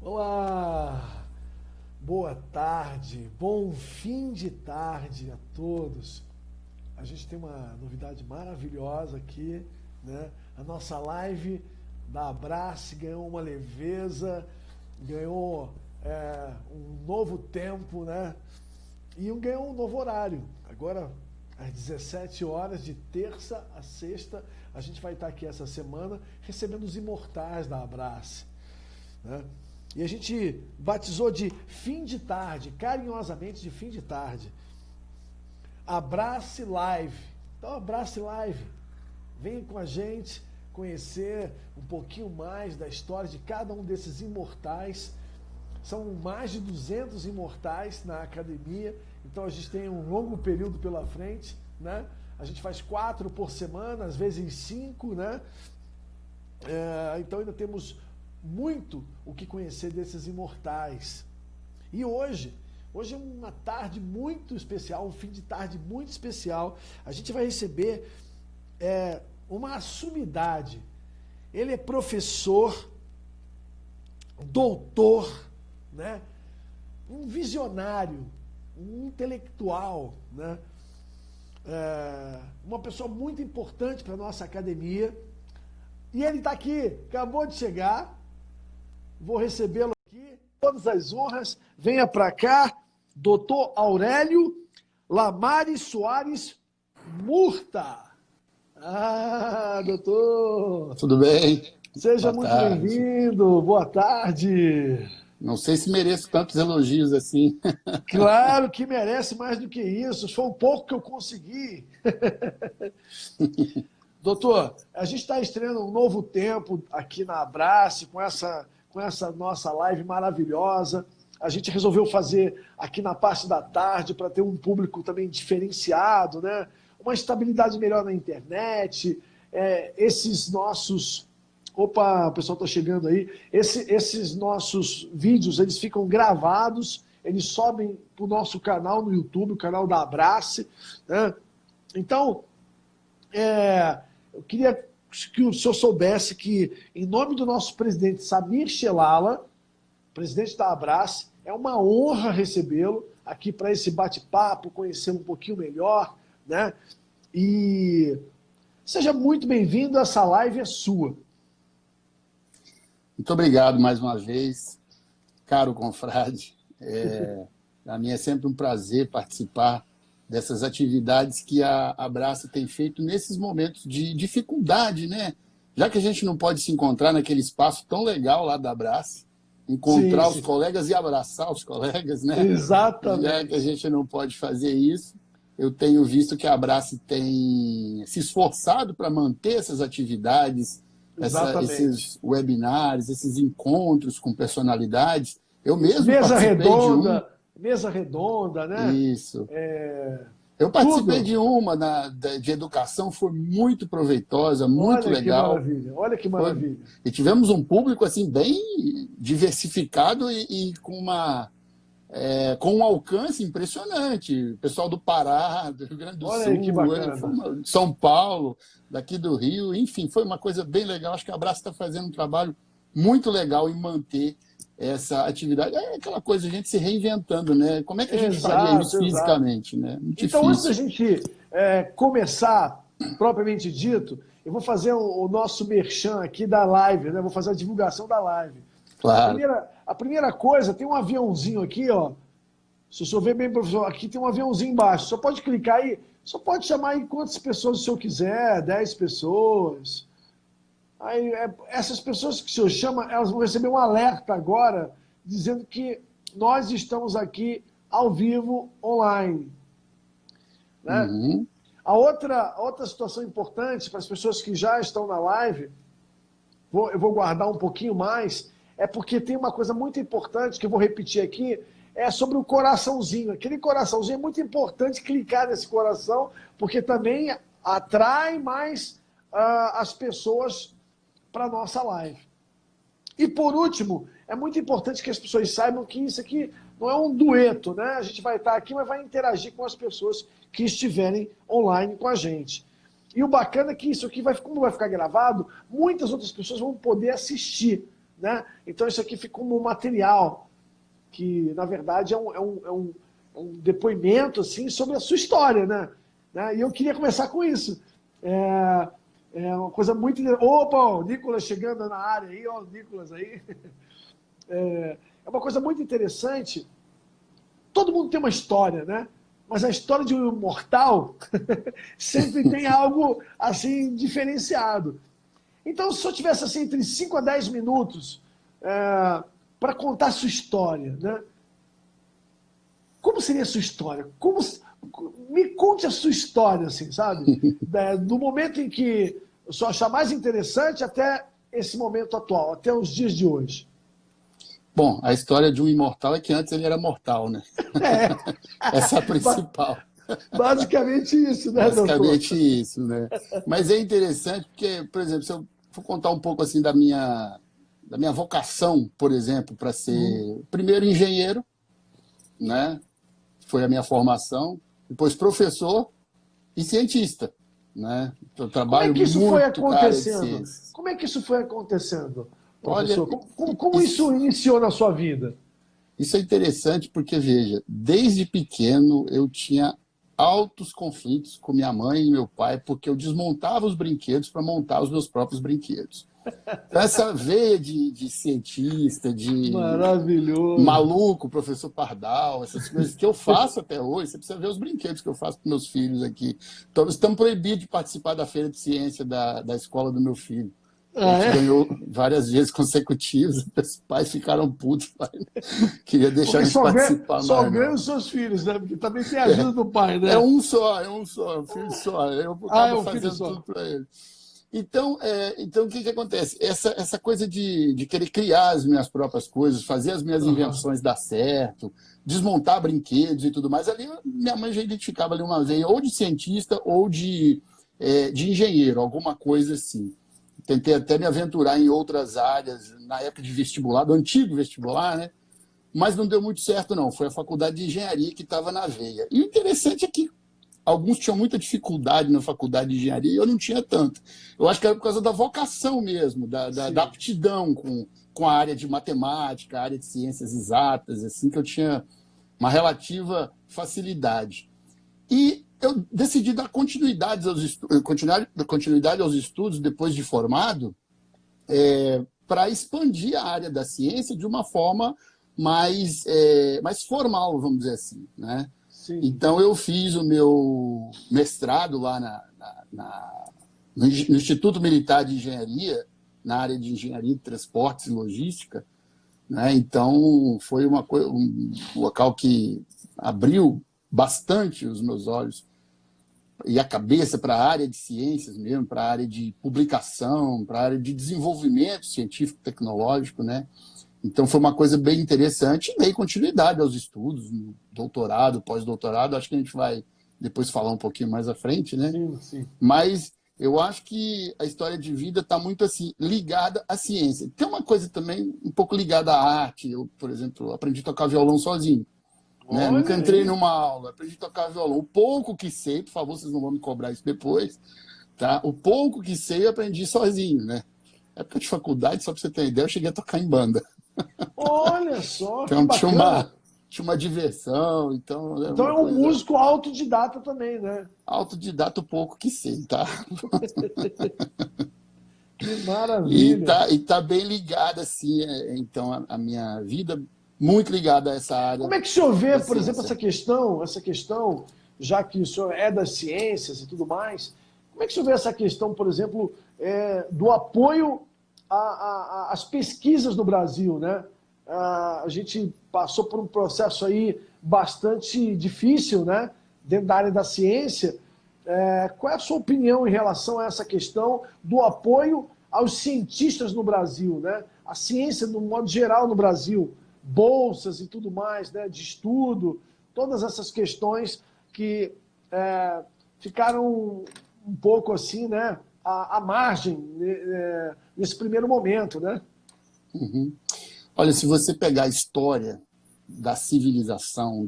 Olá, boa tarde, bom fim de tarde a todos. A gente tem uma novidade maravilhosa aqui, né? A nossa live da Abrace ganhou uma leveza, ganhou um novo tempo, né? E ganhou um novo horário. Agora, às 17 horas, de terça a sexta, a gente vai estar aqui essa semana recebendo os imortais da Abrace, né? E a gente batizou de fim de tarde, carinhosamente de fim de tarde. Abrace Live. Então, Abrace Live. Venha com a gente conhecer um pouquinho mais da história de cada um desses imortais. São mais de 200 imortais na academia, então a gente tem um longo período pela frente, né? A gente faz 4 por semana, às vezes 5, né? Então ainda temos muito o que conhecer desses imortais. E hoje é uma tarde muito especial, um fim de tarde muito especial. A gente vai receber uma sumidade. Ele é professor, doutor, né? Um visionário, um intelectual, né? Uma pessoa muito importante para a nossa academia. E ele está aqui, acabou de chegar. Vou recebê-lo aqui, todas as honras. Venha para cá, doutor Aurélio Lamares Soares Murta. Ah, doutor. Tudo bem? Seja muito bem-vindo. Boa tarde. Não sei se mereço tantos elogios assim. Claro que merece mais do que isso. Foi um pouco que eu consegui. Doutor, a gente está estreando um novo tempo aqui na Abrace, com essa nossa live maravilhosa. A gente resolveu fazer aqui na parte da tarde para ter um público também diferenciado, né? Uma estabilidade melhor na internet, esses nossos... Opa, o pessoal está chegando aí. Esses nossos vídeos, eles ficam gravados, eles sobem para o nosso canal no YouTube, o canal da Abrace, né? Então, eu queria que o senhor soubesse que, em nome do nosso presidente Samir Shelala, presidente da Abrace, é uma honra recebê-lo aqui para esse bate-papo, conhecê-lo um pouquinho melhor, né? E seja muito bem-vindo, essa live é sua. Muito obrigado mais uma vez, caro confrade. Para mim é sempre um prazer participar dessas atividades que a Abrace tem feito nesses momentos de dificuldade, né? Já que a gente não pode se encontrar naquele espaço tão legal lá da Abrace, encontrar os colegas e abraçar os colegas, né? Exatamente. Já que a gente não pode fazer isso, eu tenho visto que a Abrace tem se esforçado para manter essas atividades, esses webinários, esses encontros com personalidades. Eu mesmo Mesa redonda, né? Isso. Eu participei de uma de educação, foi muito proveitosa, muito legal. Olha que maravilha. E tivemos um público assim, bem diversificado e com um alcance impressionante. O pessoal do Pará, do Rio Grande do Sul, aí, que bacana. São Paulo, daqui do Rio, enfim, foi uma coisa bem legal. Acho que a Abrace está fazendo um trabalho muito legal em manter essa atividade. É aquela coisa, a gente se reinventando, né? Como é que a gente faria isso fisicamente, né? Muito então, difícil. antes da gente começar, propriamente dito, eu vou fazer o nosso merchan aqui da live, né? Vou fazer a divulgação da live. Claro. A primeira coisa, tem um aviãozinho aqui, ó. Se o senhor ver bem, professor, aqui tem um aviãozinho embaixo. Só pode clicar aí, só pode chamar aí quantas pessoas o senhor quiser, 10 pessoas. Aí, essas pessoas que o senhor chama, elas vão receber um alerta agora, dizendo que nós estamos aqui ao vivo, online. Né? Uhum. A outra situação importante para as pessoas que já estão na live, eu vou guardar um pouquinho mais, é porque tem uma coisa muito importante que eu vou repetir aqui, é sobre o coraçãozinho. Aquele coraçãozinho é muito importante clicar nesse coração, porque também atrai mais as pessoas para a nossa live. E por último, é muito importante que as pessoas saibam que isso aqui não é um dueto, né? A gente vai estar aqui, mas vai interagir com as pessoas que estiverem online com a gente. E o bacana é que isso aqui, como vai ficar gravado, muitas outras pessoas vão poder assistir. né? Então isso aqui fica como um material que, na verdade, é um depoimento assim, sobre a sua história, né? E eu queria começar com isso. É uma coisa muito... Opa, o Nicolas chegando na área aí, ó, o Nicolas aí. É uma coisa muito interessante. Todo mundo tem uma história, né? Mas a história de um imortal sempre tem algo assim diferenciado. Então, se eu tivesse assim, entre 5 a 10 minutos para contar a sua história, né? Como seria a sua história? Me conte a sua história, assim, sabe? Do momento em que o senhor achar mais interessante até esse momento atual, até os dias de hoje. Bom, a história de um imortal é que antes ele era mortal, né? Essa é a principal. Basicamente isso, né, Basicamente doutor? isso, né? Mas é interessante porque, por exemplo, se eu for contar um pouco assim da minha vocação, por exemplo, para ser primeiro engenheiro, né? Foi a minha formação, depois professor e cientista, né? Eu Como é trabalho que isso foi muito com a área de acontecendo? ciências. Como é que isso foi acontecendo, Olha, professor? Como isso iniciou na sua vida? isso é interessante porque, veja, desde pequeno eu tinha altos conflitos com minha mãe e meu pai porque eu desmontava os brinquedos para montar os meus próprios brinquedos. Então, essa veia de cientista, de Maravilhoso. maluco, professor Pardal, essas coisas que eu faço até hoje, você precisa ver os brinquedos que eu faço com meus filhos aqui. Então, estamos proibidos de participar da feira de ciência da escola do meu filho. A Ah, gente é? ganhou várias vezes consecutivas, os pais ficaram putos, pai. Queria deixar Porque eles participar só mais, ganha não. os seus filhos, né? Porque também tem a ajuda do pai, É né? um filho só. Eu Ah, é acabo um filho fazendo só. tudo para ele. Então, o que acontece? Essa coisa de querer criar as minhas próprias coisas, fazer as minhas Aham. invenções dar certo, desmontar brinquedos e tudo mais, ali minha mãe já identificava ali uma veia ou de cientista ou de engenheiro, alguma coisa assim. Tentei até me aventurar em outras áreas, na época de vestibular, do antigo vestibular, né? Mas não deu muito certo, não. Foi a faculdade de engenharia que estava na veia. E o interessante é que alguns tinham muita dificuldade na faculdade de engenharia e eu não tinha tanto. Eu acho que era por causa da vocação mesmo, da Sim. aptidão com a área de matemática, a área de ciências exatas, assim, que eu tinha uma relativa facilidade. E eu decidi dar continuidade aos estudos depois de formado, para expandir a área da ciência de uma forma mais formal, vamos dizer assim, né? Sim. Então, eu fiz o meu mestrado lá no Instituto Militar de Engenharia, na área de Engenharia de Transportes e Logística, né? Então, foi um local que abriu bastante os meus olhos e a cabeça para a área de ciências mesmo, para a área de publicação, para a área de desenvolvimento científico e tecnológico, né? Então, foi uma coisa bem interessante e dei continuidade aos estudos, doutorado, pós-doutorado. Acho que a gente vai depois falar um pouquinho mais à frente, né? Sim, sim. Mas eu acho que a história de vida está muito assim, ligada à ciência. Tem uma coisa também um pouco ligada à arte. Eu, por exemplo, aprendi a tocar violão sozinho, né? Nunca Olha entrei aí. numa aula, aprendi a tocar violão. O pouco que sei, por favor, vocês não vão me cobrar isso depois, tá? O pouco que sei eu aprendi sozinho, né? Época de faculdade, só para você ter ideia, eu cheguei a tocar em banda. Olha só, que Então bacana. tinha uma diversão, então é Então uma é um coisa músico autodidata também, né? autodidata, um pouco que sei, tá? Que maravilha. E tá bem ligada, assim, então, a minha vida, muito ligada a essa área Como é que o senhor vê, da por exemplo, ciência. essa questão, já que o senhor é das ciências e tudo mais, como é que o senhor vê essa questão, por exemplo, do apoio às pesquisas no Brasil, né? A gente passou por um processo aí bastante difícil, né? Dentro da área da ciência. Qual é a sua opinião em relação a essa questão do apoio aos cientistas no Brasil, né? A ciência, no modo geral, no Brasil, bolsas e tudo mais, né? De estudo, todas essas questões que ficaram um pouco assim, né? À margem nesse primeiro momento, né? Uhum. Olha, se você pegar a história da civilização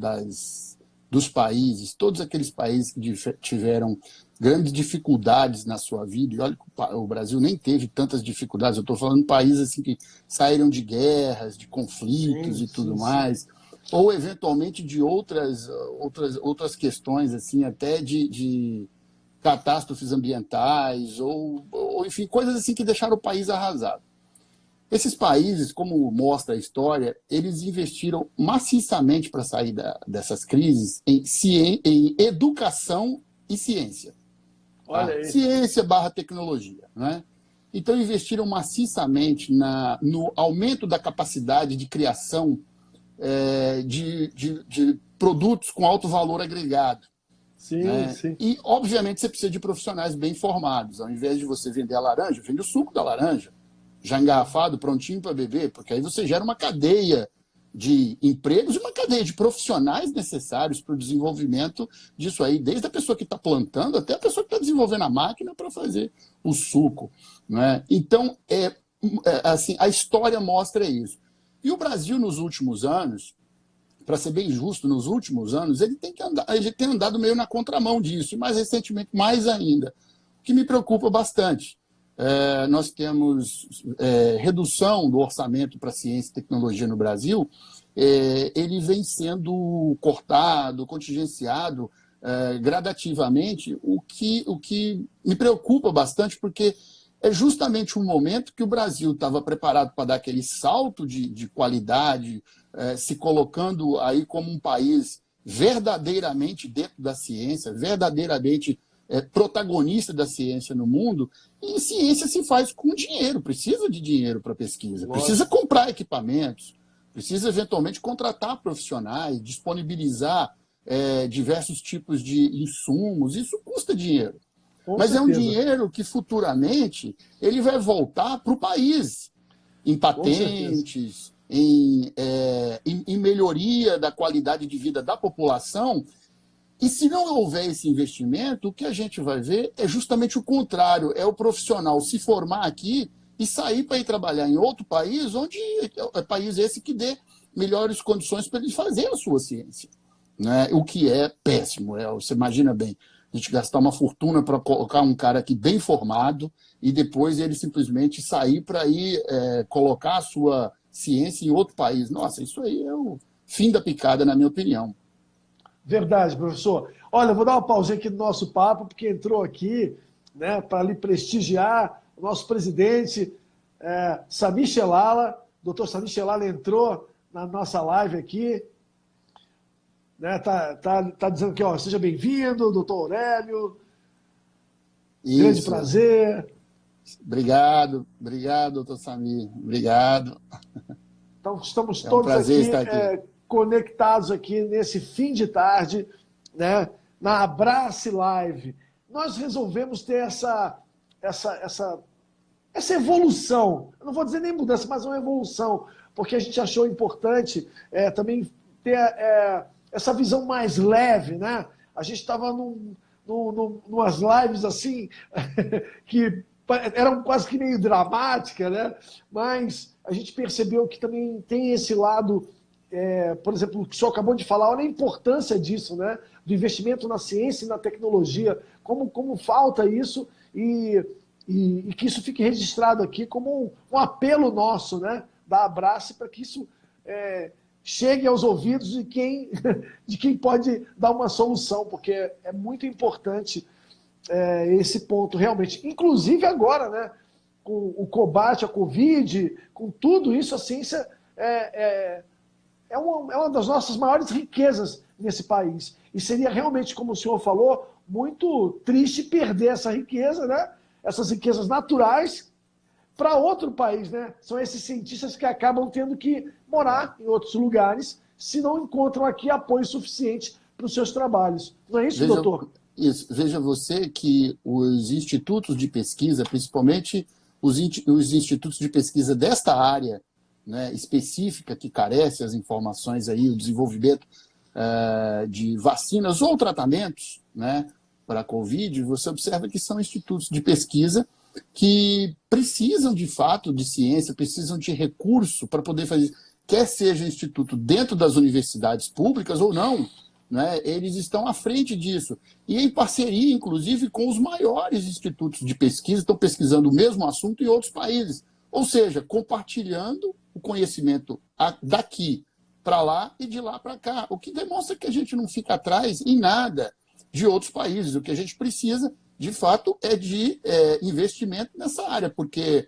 dos países, todos aqueles países que tiveram grandes dificuldades na sua vida, e olha que o Brasil nem teve tantas dificuldades, eu estou falando de países assim, que saíram de guerras, de conflitos e tudo mais, ou eventualmente de outras questões, assim, até de catástrofes ambientais, ou, enfim, coisas assim que deixaram o país arrasado. Esses países, como mostra a história, eles investiram maciçamente para sair dessas crises em educação e ciência. Olha aí. Ciência / tecnologia. Né? Então, investiram maciçamente no aumento da capacidade de criação de produtos com alto valor agregado. Sim, né? sim. E, obviamente, você precisa de profissionais bem formados. Ao invés de você vender a laranja, vende o suco da laranja, já engarrafado, prontinho para beber, porque aí você gera uma cadeia de empregos e uma cadeia de profissionais necessários para o desenvolvimento disso aí, desde a pessoa que está plantando até a pessoa que está desenvolvendo a máquina para fazer o suco. Né? Então, assim, a história mostra isso. E o Brasil, nos últimos anos, para ser bem justo, nos últimos anos, ele tem andado meio na contramão disso, e mais recentemente, mais ainda, o que me preocupa bastante. Nós temos redução do orçamento para ciência e tecnologia no Brasil, ele vem sendo cortado, contingenciado gradativamente, o que me preocupa bastante, porque é justamente um momento que o Brasil estava preparado para dar aquele salto de qualidade, se colocando aí como um país verdadeiramente dentro da ciência, verdadeiramente protagonista da ciência no mundo, e ciência se faz com dinheiro, precisa de dinheiro para pesquisa, precisa comprar equipamentos, precisa eventualmente contratar profissionais, disponibilizar diversos tipos de insumos, isso custa dinheiro. Mas é um dinheiro que futuramente ele vai voltar para o país, em patentes, em melhoria da qualidade de vida da população. E se não houver esse investimento, o que a gente vai ver é justamente o contrário, é o profissional se formar aqui e sair para ir trabalhar em outro país, onde é país esse que dê melhores condições para ele fazer a sua ciência. Né? O que é péssimo, você imagina bem, a gente gastar uma fortuna para colocar um cara aqui bem formado e depois ele simplesmente sair para ir colocar a sua ciência em outro país. Nossa, isso aí é o fim da picada, na minha opinião. Verdade, professor. Olha, eu vou dar uma pausinha aqui no nosso papo, porque entrou aqui, né, para lhe prestigiar o nosso presidente, Sami Xelala. O doutor Sami Xelala entrou na nossa live aqui. Né, tá dizendo que, ó, seja bem-vindo, doutor Aurélio. Isso. Grande prazer. Obrigado, doutor Sami. Obrigado. Então, estamos todos aqui conectados aqui nesse fim de tarde, né, na Abrace Live. Nós resolvemos ter essa evolução. Eu não vou dizer nem mudança, mas uma evolução, porque a gente achou importante também ter essa visão mais leve, né? A gente estava numas lives assim, que eram quase que meio dramáticas, né? Mas a gente percebeu que também tem esse lado, por exemplo, o que o senhor acabou de falar, olha a importância disso, né? Do investimento na ciência e na tecnologia, como falta isso, e que isso fique registrado aqui como um apelo nosso, né? Da Abrace, para que isso chegue aos ouvidos de quem pode dar uma solução, porque é muito importante esse ponto, realmente. Inclusive agora, né, com o combate à Covid, com tudo isso, a ciência é uma das nossas maiores riquezas nesse país. E seria realmente, como o senhor falou, muito triste perder essa riqueza, né, essas riquezas naturais, para outro país, né? São esses cientistas que acabam tendo que morar em outros lugares se não encontram aqui apoio suficiente para os seus trabalhos. Não é isso, doutor? Isso. Veja você que os institutos de pesquisa, principalmente os institutos de pesquisa desta área, né, específica, que carece as informações aí, o desenvolvimento de vacinas ou tratamentos, né, para a Covid, você observa que são institutos de pesquisa que precisam, de fato, de ciência, precisam de recurso para poder fazer, quer seja instituto dentro das universidades públicas ou não, né? Eles estão à frente disso. E em parceria, inclusive, com os maiores institutos de pesquisa, estão pesquisando o mesmo assunto em outros países. Ou seja, compartilhando o conhecimento daqui para lá e de lá para cá. O que demonstra que a gente não fica atrás em nada de outros países. O que a gente precisa, de fato, é de investimento nessa área, porque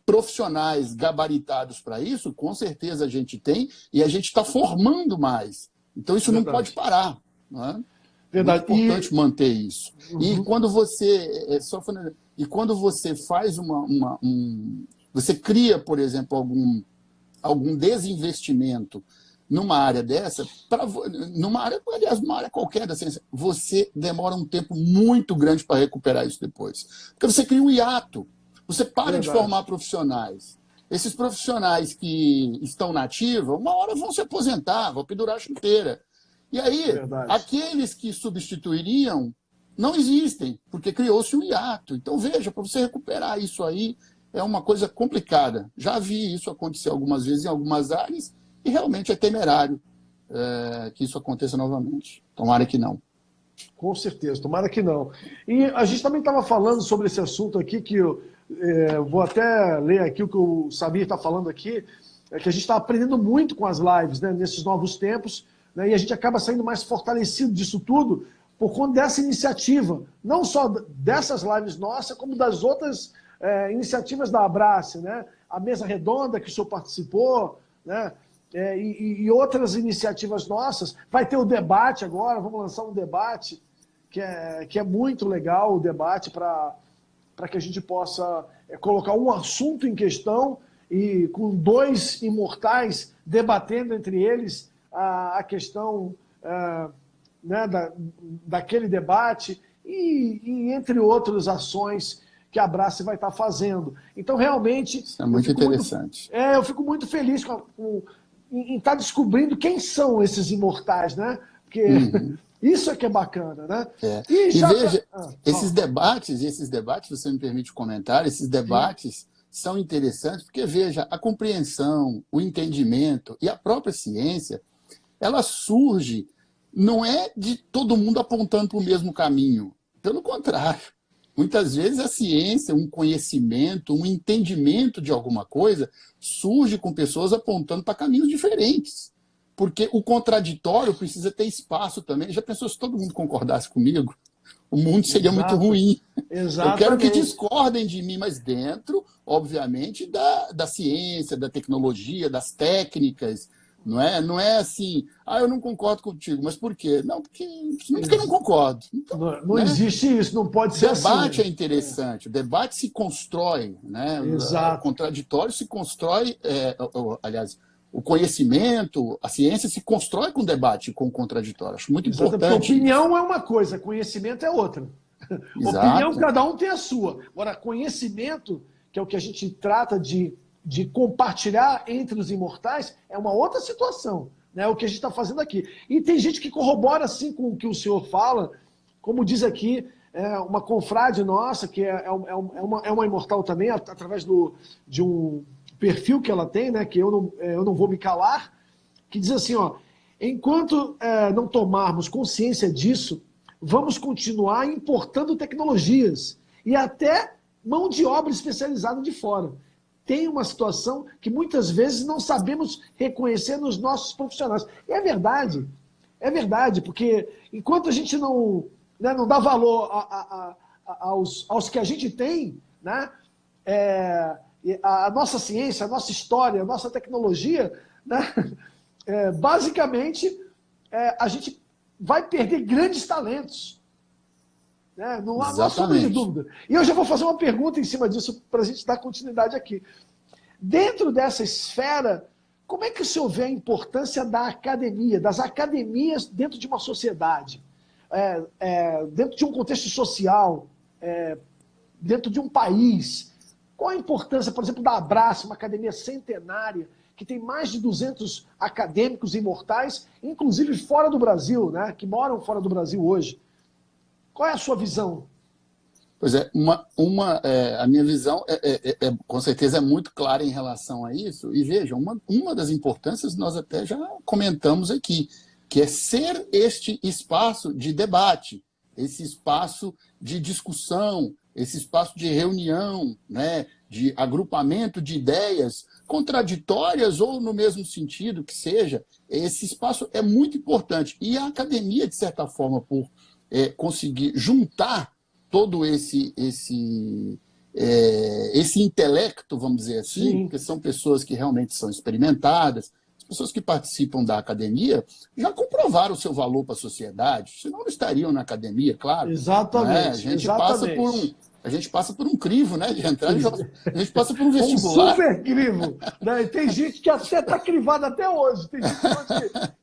profissionais gabaritados para isso, com certeza a gente tem, e a gente está formando mais. Então, isso não pode parar. Não é? Verdade. É muito importante manter isso. E quando você... E quando você faz você cria, por exemplo, algum desinvestimento numa área dessa, numa área qualquer da ciência, você demora um tempo muito grande para recuperar isso depois. Porque você cria um hiato, você para de formar profissionais. Esses profissionais que estão na ativa, uma hora vão se aposentar, vão pendurar a chuteira. E aí, aqueles que substituiriam não existem, porque criou-se um hiato. Então, veja, para você recuperar isso aí, é uma coisa complicada. Já vi isso acontecer algumas vezes em algumas áreas e realmente é temerário que isso aconteça novamente. Tomara que não. Com certeza, tomara que não. E a gente também estava falando sobre esse assunto aqui, que eu vou até ler aqui o que o Samir está falando aqui, é que a gente está aprendendo muito com as lives, né, nesses novos tempos, né, e a gente acaba saindo mais fortalecido disso tudo por conta dessa iniciativa, não só dessas lives nossas, como das outras iniciativas da Abrace, né, a mesa redonda que o senhor participou, né, e outras iniciativas nossas. Vai ter o debate agora, vamos lançar um debate, que é muito legal, o debate para que a gente possa colocar um assunto em questão e com dois imortais debatendo entre eles a questão né, daquele debate e entre outras ações que a Abrace vai estar fazendo. Então, realmente... Isso é muito interessante. Eu fico muito feliz em estar descobrindo quem são esses imortais, né? Porque isso é que é bacana, né? E veja, esses debates, você me permite comentar, esses debates são interessantes porque, veja, a compreensão, o entendimento e a própria ciência, ela surge, não é de todo mundo apontando para o mesmo caminho. Pelo contrário. Muitas vezes a ciência, um conhecimento, um entendimento de alguma coisa surge com pessoas apontando para caminhos diferentes. Porque o contraditório precisa ter espaço também. Já pensou se todo mundo concordasse comigo? O mundo seria muito ruim. Exatamente. Eu quero que discordem de mim, mas dentro, obviamente, da ciência, da tecnologia, das técnicas. Não é assim, eu não concordo contigo, mas por quê? Não, porque eu não concordo. Então, não existe isso, não pode ser assim. O debate é interessante, o debate se constrói, né? Exato. O contraditório se constrói, aliás, o conhecimento, a ciência se constrói com o debate, com o contraditório. Acho muito importante. Porque opinião é uma coisa, conhecimento é outra. Exato. Opinião, cada um tem a sua. Agora, conhecimento, que é o que a gente trata de compartilhar entre os imortais, é uma outra situação, né? O que a gente está fazendo aqui. E tem gente que corrobora assim com o que o senhor fala, como diz aqui, uma confrade nossa, que é uma imortal também, através de um perfil que ela tem, né? Que eu não vou me calar, que diz assim, enquanto não tomarmos consciência disso, vamos continuar importando tecnologias e até mão de obra especializada de fora. Tem uma situação que muitas vezes não sabemos reconhecer nos nossos profissionais. E é verdade, porque enquanto a gente não dá valor aos que a gente tem, né, a nossa ciência, a nossa história, a nossa tecnologia, né, basicamente a gente vai perder grandes talentos. Né? Não há sombra de dúvida. E eu já vou fazer uma pergunta em cima disso para a gente dar continuidade aqui. Dentro dessa esfera, como é que o senhor vê a importância da academia, das academias dentro de uma sociedade, dentro de um contexto social, dentro de um país? Qual a importância, por exemplo, da Abrace, uma academia centenária, que tem mais de 200 acadêmicos imortais, inclusive fora do Brasil, né? Que moram fora do Brasil hoje? Qual é a sua visão? Pois é, a minha visão com certeza é muito clara em relação a isso. E vejam, uma das importâncias nós até já comentamos aqui. que é ser este espaço de debate, esse espaço de discussão, esse espaço de reunião, né, de agrupamento de ideias contraditórias ou no mesmo sentido que seja. Esse espaço é muito importante. E a academia, de certa forma, por conseguir juntar todo esse intelecto, vamos dizer assim, Sim. porque são pessoas que realmente são experimentadas, as pessoas que participam da academia já comprovaram o seu valor para a sociedade, senão não estariam na academia, claro. Exatamente. Né? Exatamente. A gente passa por um crivo, né, de entrar, a gente passa por um Um vestibular. super crivo. Né? E tem gente que até está crivada até hoje. Tem gente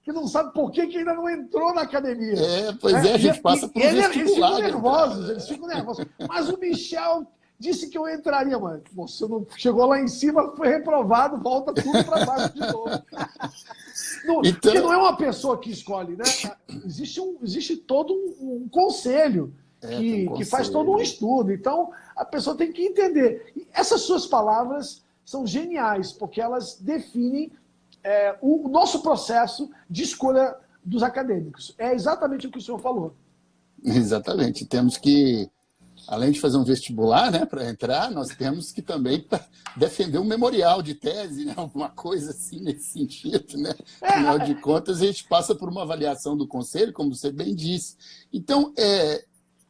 que não sabe por que ainda não entrou na academia. Pois é, a gente passa por um vestibular. Eles ficam nervosos, eles ficam nervosos. Mas o Michel disse que eu entraria, mano. Você não chegou lá em cima, foi reprovado, volta tudo para baixo de novo. Porque não é uma pessoa que escolhe, né? Existe todo um conselho. Que faz todo um estudo. Então, a pessoa tem que entender. E essas suas palavras são geniais, porque elas definem o nosso processo de escolha dos acadêmicos. É exatamente o que o senhor falou. Exatamente. Temos que, além de fazer um vestibular, né, para entrar, nós temos que também defender um memorial de tese, né, alguma coisa assim nesse sentido. Né? Afinal de contas, a gente passa por uma avaliação do conselho, como você bem disse. Então,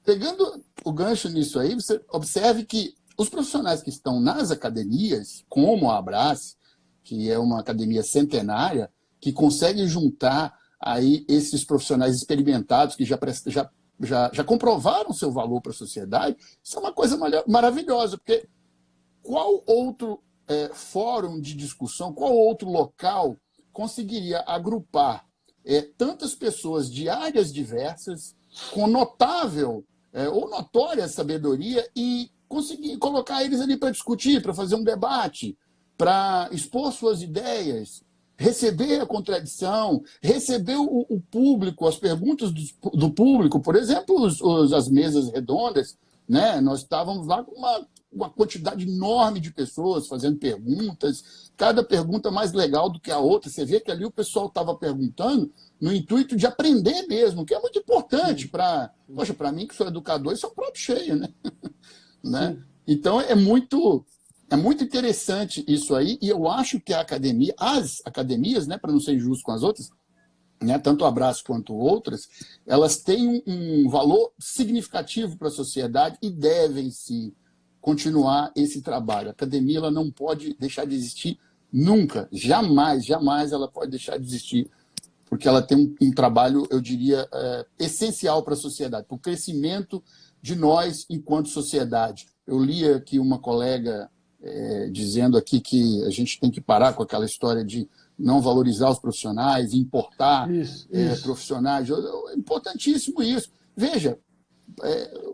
pegando o gancho nisso aí, você observe que os profissionais que estão nas academias, como a Abrace, que é uma academia centenária, que consegue juntar aí esses profissionais experimentados que já comprovaram seu valor para a sociedade, isso é uma coisa maravilhosa, porque qual outro fórum de discussão, qual outro local conseguiria agrupar tantas pessoas de áreas diversas, com notável ou notória sabedoria, e conseguir colocar eles ali para discutir, para fazer um debate, para expor suas ideias, receber a contradição, receber o público, as perguntas do público, por exemplo, as mesas redondas, né? Nós estávamos lá com uma quantidade enorme de pessoas fazendo perguntas, cada pergunta mais legal do que a outra. Você vê que ali o pessoal estava perguntando no intuito de aprender mesmo, que é muito importante para mim, que sou educador, isso é um prato cheio, né? Né? Então, é muito interessante isso aí, e eu acho que as academias, né, para não ser injusto com as outras, né, tanto o Abraço quanto outras, elas têm um valor significativo para a sociedade e devem se continuar esse trabalho. A academia ela não pode deixar de existir nunca, jamais ela pode deixar de existir, porque ela tem um trabalho, eu diria, essencial para a sociedade, para o crescimento de nós enquanto sociedade. Eu li aqui uma colega dizendo aqui que a gente tem que parar com aquela história de não valorizar os profissionais, importar profissionais. É importantíssimo isso. Veja,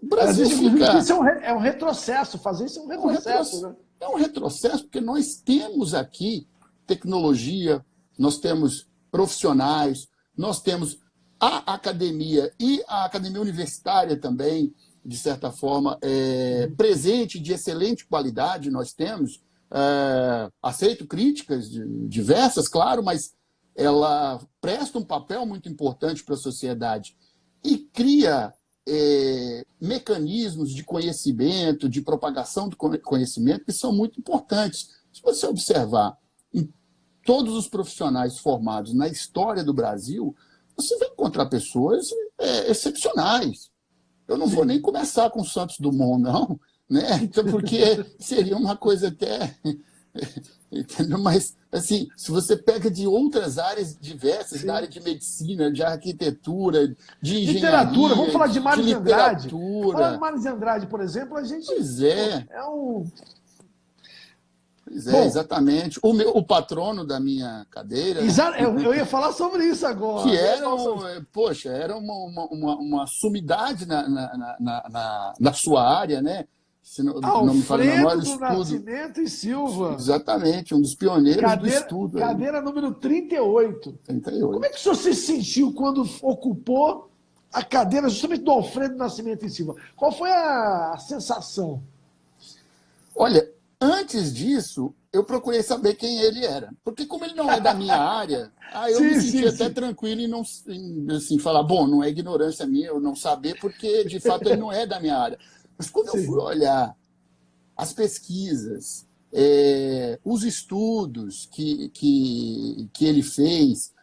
o Brasil fica... Isso é um retrocesso, fazer isso é um retrocesso. Né? É um retrocesso, porque nós temos aqui tecnologia, nós temos profissionais, nós temos a academia e a academia universitária também, de certa forma, presente, de excelente qualidade, nós temos. Aceito críticas diversas, claro, mas ela presta um papel muito importante para a sociedade e cria mecanismos de conhecimento, de propagação do conhecimento que são muito importantes. Se você observar em todos os profissionais formados na história do Brasil, você vai encontrar pessoas excepcionais. Eu não vou nem começar com o Santos Dumont, não, né? Então, porque seria uma coisa até... Mas, assim, se você pega de outras áreas diversas, da área de medicina, de arquitetura, de engenharia... Literatura, vamos falar de Mário de Andrade. Falar de Mário de Andrade, por exemplo, a gente... Pois é. Pois é, exatamente. O patrono da minha cadeira... Eu ia falar sobre isso agora. Que era uma sumidade na sua área, né? Se não me falha a memória, do Nascimento e Silva. Exatamente, um dos pioneiros do estudo. Cadeira número 38. 38. Como é que o senhor se sentiu quando ocupou a cadeira justamente do Alfredo Nascimento e Silva? Qual foi a sensação? Olha, antes disso, eu procurei saber quem ele era. Porque como ele não é da minha área, aí eu Sim, me senti sim. até tranquilo em assim, falar, bom, não é ignorância minha eu não saber, porque de fato ele não é da minha área. Mas quando eu Sim. fui olhar as pesquisas, os estudos que ele fez,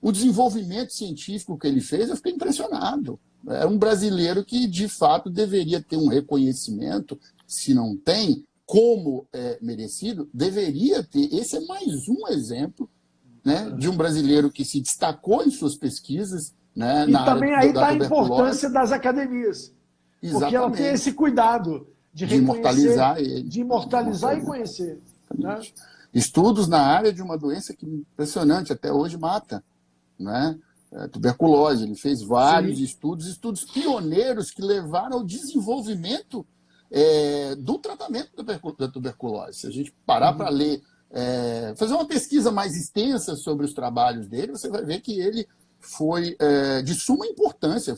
o desenvolvimento científico que ele fez, eu fiquei impressionado. É um brasileiro que, de fato, deveria ter um reconhecimento, se não tem, como merecido, deveria ter. Esse é mais um exemplo, né, de um brasileiro que se destacou em suas pesquisas, né, E na área também aí da está a tuberculose. importância das academias, porque ela tem esse Exatamente. cuidado de De reconhecer, imortalizar ele. de imortalizar e conhecer. Né? Exatamente. Estudos na área de uma doença que impressionante, até hoje mata, né? Tuberculose. Ele fez vários Sim. estudos pioneiros que levaram ao desenvolvimento do tratamento da tuberculose. Se a gente parar para ler, fazer uma pesquisa mais extensa sobre os trabalhos dele, você vai ver que ele foi de suma importância.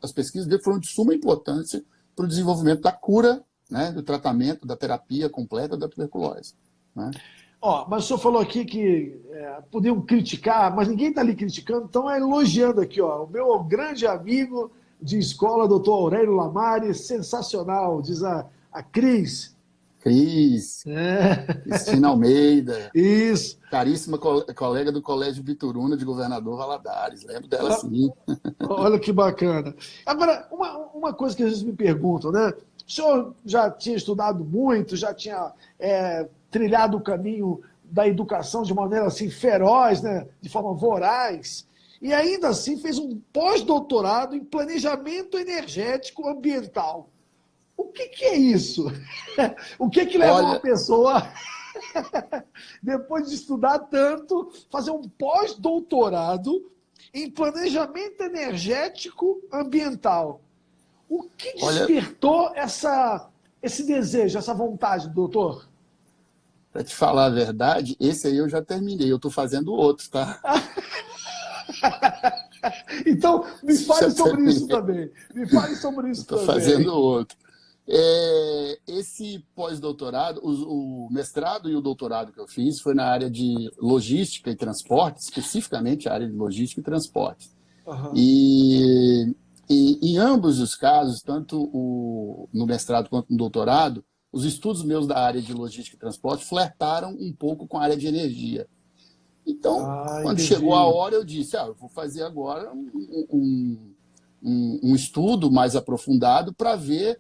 As pesquisas dele foram de suma importância para o desenvolvimento da cura, né, do tratamento, da terapia completa da tuberculose. Né? Ó, mas o senhor falou aqui que podiam criticar, mas ninguém está ali criticando, então é elogiando aqui, ó, o meu grande amigo de escola, doutor Aurélio Lamari, sensacional, diz a Cris. Cristina Almeida, Isso. caríssima colega do Colégio Bituruna de Governador Valadares, lembro dela sim. Olha que bacana. Agora, uma coisa que às vezes me perguntam, né? O senhor já tinha estudado muito, já tinha trilhado o caminho da educação de maneira assim feroz, né? De forma voraz, e ainda assim fez um pós-doutorado em planejamento energético ambiental. O que é isso? O que leva uma pessoa, depois de estudar tanto, fazer um pós-doutorado em planejamento energético ambiental? O que despertou esse desejo, essa vontade, doutor? Para te falar a verdade, esse aí eu já terminei, eu estou fazendo outro, tá? Então, me fale sobre isso também. Me fale sobre isso também. Estou fazendo outro. Esse pós-doutorado, o mestrado e o doutorado que eu fiz foi na área de logística e transporte, especificamente a área de logística e transporte. Uhum. E em ambos os casos, tanto no mestrado quanto no doutorado, os estudos meus da área de logística e transporte flertaram um pouco com a área de energia. Então, quando chegou a hora, eu disse, eu vou fazer agora um estudo mais aprofundado para ver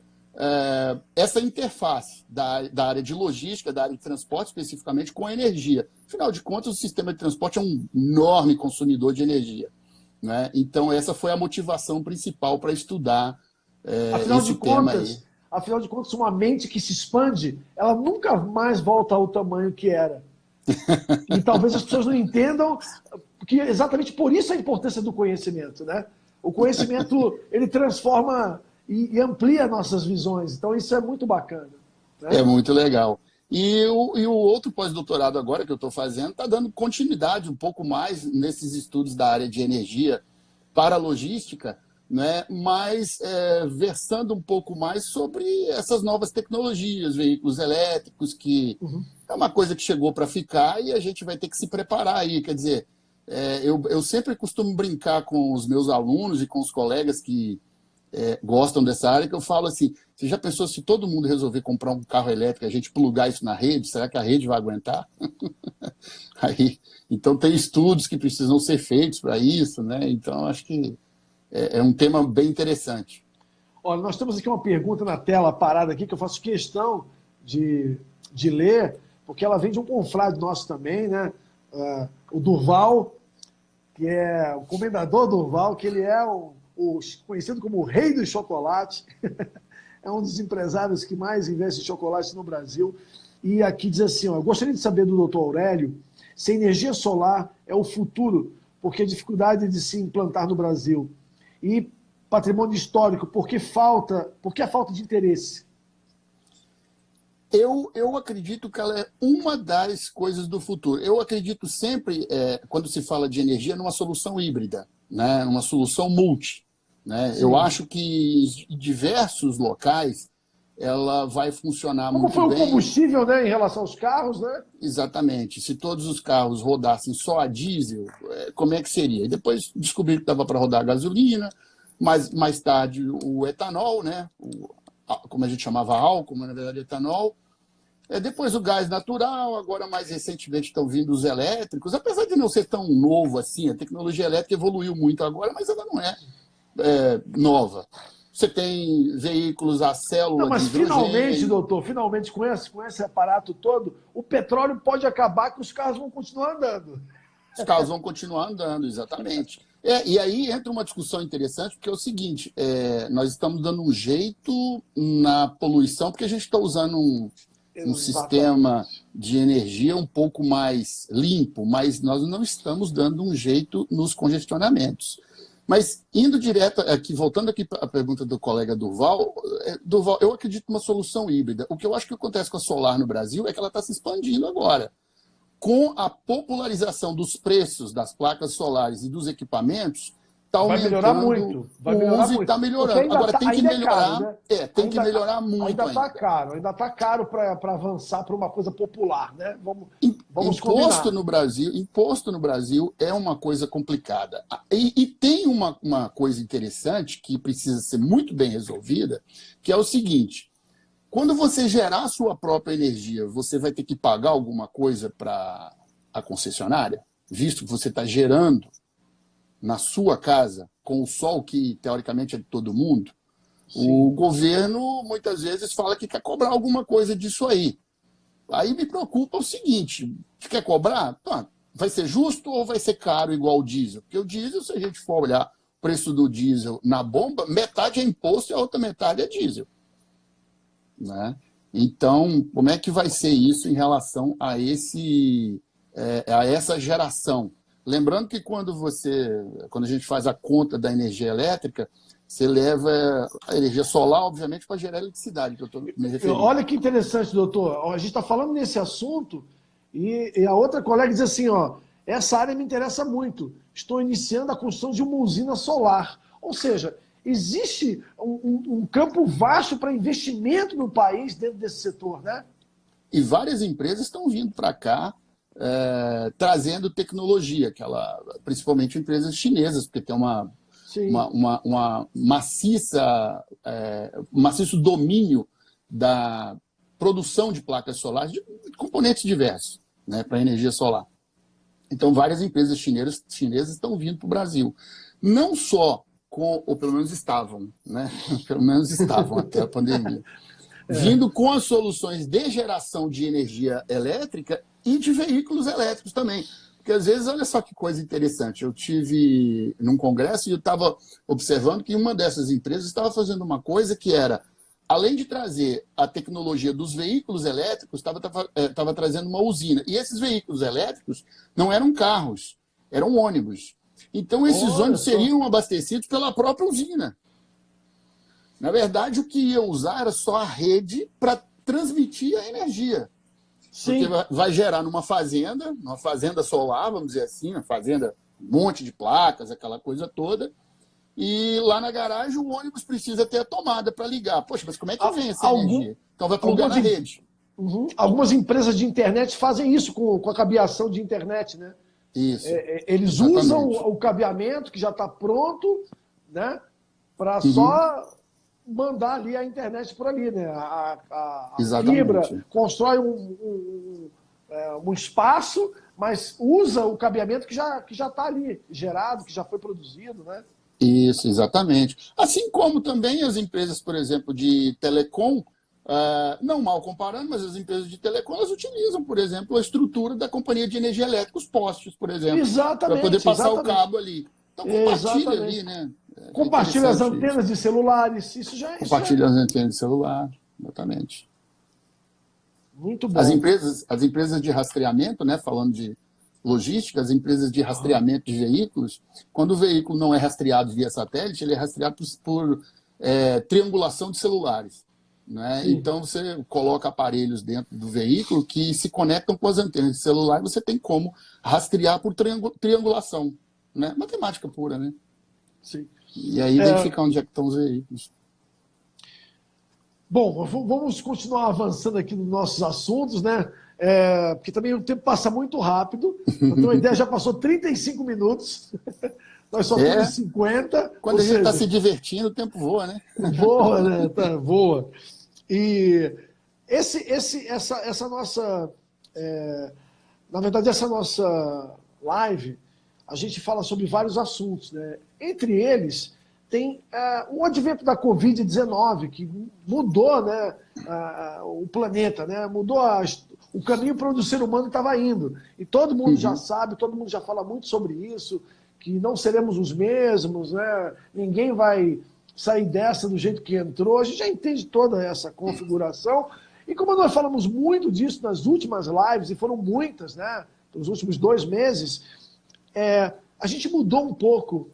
essa interface da área de logística, da área de transporte especificamente, com a energia. Afinal de contas, o sistema de transporte é um enorme consumidor de energia. Né? Então, essa foi a motivação principal para estudar esse tema aí. Afinal de contas, uma mente que se expande, ela nunca mais volta ao tamanho que era. E talvez as pessoas não entendam que exatamente por isso a importância do conhecimento. Né? O conhecimento, ele transforma e amplia nossas visões. Então, isso é muito bacana. Né? É muito legal. E o outro pós-doutorado agora que eu estou fazendo está dando continuidade um pouco mais nesses estudos da área de energia para a logística, né? Mas versando um pouco mais sobre essas novas tecnologias, veículos elétricos, que é uma coisa que chegou para ficar e a gente vai ter que se preparar aí. Quer dizer, eu sempre costumo brincar com os meus alunos e com os colegas que gostam dessa área, que eu falo assim, você já pensou se todo mundo resolver comprar um carro elétrico, a gente plugar isso na rede, será que a rede vai aguentar? Então tem estudos que precisam ser feitos para isso, né? Então acho que é um tema bem interessante. Olha, nós temos aqui uma pergunta na tela parada aqui que eu faço questão de ler, porque ela vem de um confrade nosso também, né? O Durval, que é o comendador Durval, que ele é conhecido como o rei do chocolate, é um dos empresários que mais investe em chocolate no Brasil, e aqui diz assim, eu gostaria de saber do doutor Aurélio se a energia solar é o futuro, porque a dificuldade de se implantar no Brasil, e patrimônio histórico, por que a falta de interesse? Eu acredito que ela é uma das coisas do futuro. Eu acredito sempre, quando se fala de energia, numa solução híbrida, né? Uma solução multi. Né? Eu acho que em diversos locais ela vai funcionar Como muito foi o bem. combustível, né, em relação aos carros, né? Exatamente. Se todos os carros rodassem só a diesel, como é que seria? E depois descobri que dava para rodar a gasolina, mas mais tarde o etanol, né? Como a gente chamava álcool, mas na verdade etanol. Depois o gás natural, agora mais recentemente estão vindo os elétricos, apesar de não ser tão novo assim, a tecnologia elétrica evoluiu muito agora, mas ela não é nova. Você tem veículos a Não, célula de mas finalmente, hidrogênio. doutor, finalmente com esse aparato todo, o petróleo pode acabar que os carros vão continuar andando. Os carros vão continuar andando, exatamente. E aí entra uma discussão interessante, porque é o seguinte, nós estamos dando um jeito na poluição, porque a gente está usando um sistema Exatamente. de energia um pouco mais limpo, mas nós não estamos dando um jeito nos congestionamentos. Mas indo direto aqui, voltando aqui para a pergunta do colega Durval, eu acredito numa solução híbrida. O que eu acho que acontece com a solar no Brasil é que ela está se expandindo agora. Com a popularização dos preços das placas solares e dos equipamentos, está Vai melhorar aumentando muito, vai o melhorar uso e muito. está Porque melhorando. ainda, Agora tem que ainda é caro, melhorar, né? tem que melhorar muito ainda. Ainda está caro para avançar para uma coisa popular, né? Vamos Imposto combinar. no Brasil é uma coisa complicada. E tem uma coisa interessante que precisa ser muito bem resolvida, que é o seguinte: quando você gerar a sua própria energia, você vai ter que pagar alguma coisa para a concessionária, visto que você está gerando na sua casa, com o sol que teoricamente é de todo mundo. O Sim. governo muitas vezes fala que quer cobrar alguma coisa disso aí. Aí me preocupa o seguinte: quer cobrar? Tá, vai ser justo ou vai ser caro igual o diesel? Porque o diesel, se a gente for olhar o preço do diesel na bomba, metade é imposto e a outra metade é diesel. Né? Então, como é que vai ser isso em relação a essa geração? Lembrando que quando a gente faz a conta da energia elétrica, você leva a energia solar, obviamente, para gerar eletricidade, que eu estou me referindo. Olha que interessante, doutor. A gente está falando nesse assunto e a outra colega diz assim, ó, essa área me interessa muito. Estou iniciando a construção de uma usina solar. Ou seja, existe um campo vasto para investimento no país dentro desse setor, né? E várias empresas estão vindo para cá trazendo tecnologia, principalmente empresas chinesas, porque tem Sim. maciço domínio da produção de placas solares, de componentes diversos, né, para energia solar. Então, várias empresas chinesas estão vindo para o Brasil. Não só ou pelo menos estavam, né? Pelo menos estavam até a pandemia. Vindo com as soluções de geração de energia elétrica e de veículos elétricos também. Porque, às vezes, olha só que coisa interessante. Eu tive num congresso e eu estava observando que uma dessas empresas estava fazendo uma coisa que era, além de trazer a tecnologia dos veículos elétricos, estava trazendo uma usina. E esses veículos elétricos não eram carros, eram ônibus. Então, esses ônibus seriam abastecidos pela própria usina. Na verdade, o que ia usar era só a rede para transmitir a energia. Sim. Porque vai gerar numa fazenda solar, vamos dizer assim, uma fazenda, um monte de placas, aquela coisa toda, e lá na garagem o ônibus precisa ter a tomada para ligar. Poxa, mas como é que vem essa energia? Então vai plugar na rede. Algumas empresas de internet fazem isso com a cabeação de internet, né? Isso. Eles usam o cabeamento que já está pronto, né? Para só mandar ali a internet por ali, né? A fibra constrói um espaço, mas usa o cabeamento que já está ali, gerado, que já foi produzido, né? Isso, exatamente. Assim como também as empresas, por exemplo, de telecom, não mal comparando, mas as empresas de telecom, elas utilizam, por exemplo, a estrutura da companhia de energia elétrica, os postes, por exemplo, para poder passar o cabo ali. Então compartilha ali, né? Compartilha as antenas de celulares, isso já é. Compartilha as antenas de celular, exatamente. Muito bom. As empresas de rastreamento, né, falando de logística, as empresas de rastreamento de veículos, quando o veículo não é rastreado via satélite, ele é rastreado por triangulação de celulares. Né? Então, você coloca aparelhos dentro do veículo que se conectam com as antenas de celular e você tem como rastrear por triangulação. Né? Matemática pura, né? Sim. E aí identificar onde é que estão os veículos. Bom, vamos continuar avançando aqui nos nossos assuntos, né? Porque também o tempo passa muito rápido. Eu tenho uma ideia, já passou 35 minutos. Nós só temos 50. Quando a gente está se divertindo, o tempo voa, né? Voa, né? Tá, voa. E essa nossa... na verdade, essa nossa live, a gente fala sobre vários assuntos, né? Entre eles, tem o advento da Covid-19, que mudou, né, o planeta, né? Mudou o caminho para onde o ser humano estava indo. E todo mundo já sabe, todo mundo já fala muito sobre isso, que não seremos os mesmos, né? Ninguém vai sair dessa do jeito que entrou. A gente já entende toda essa configuração. E como nós falamos muito disso nas últimas lives, e foram muitas, né, nos últimos 2 meses, a gente mudou um pouco